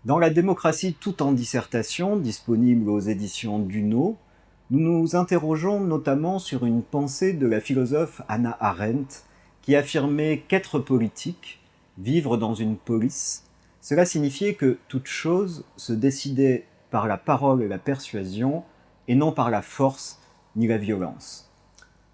Dans La démocratie tout en dissertation, disponible aux éditions Duno, nous nous interrogeons notamment sur une pensée de la philosophe Hannah Arendt qui affirmait qu'être politique, vivre dans une polis, cela signifiait que toute chose se décidait par la parole et la persuasion et non par la force ni la violence.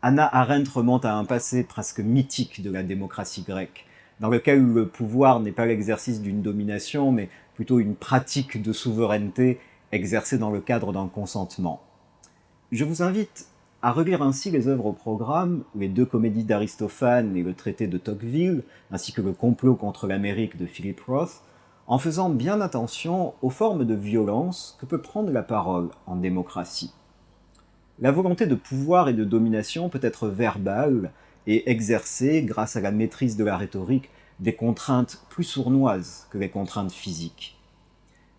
Hannah Arendt remonte à un passé presque mythique de la démocratie grecque, dans lequel le pouvoir n'est pas l'exercice d'une domination, mais plutôt une pratique de souveraineté exercée dans le cadre d'un consentement. Je vous invite à relire ainsi les œuvres au programme, les deux comédies d'Aristophane et le traité de Tocqueville, ainsi que le complot contre l'Amérique de Philip Roth, en faisant bien attention aux formes de violence que peut prendre la parole en démocratie. La volonté de pouvoir et de domination peut être verbale et exercée grâce à la maîtrise de la rhétorique des contraintes plus sournoises que les contraintes physiques.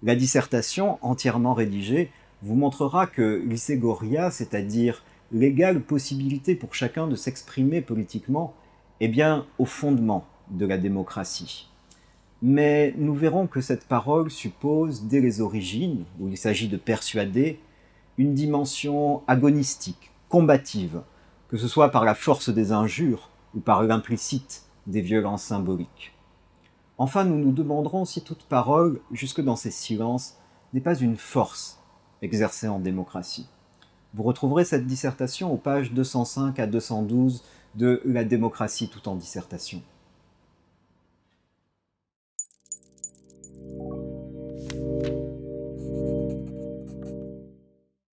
La dissertation, entièrement rédigée, vous montrera que l'Iségoria, c'est-à-dire l'égale possibilité pour chacun de s'exprimer politiquement, est bien au fondement de la démocratie. Mais nous verrons que cette parole suppose, dès les origines, où il s'agit de persuader, une dimension agonistique, combative, que ce soit par la force des injures ou par l'implicite des violences symboliques. Enfin, nous nous demanderons si toute parole, jusque dans ses silences, n'est pas une force exercée en démocratie. Vous retrouverez cette dissertation aux pages 205 à 212 de La démocratie tout en dissertation.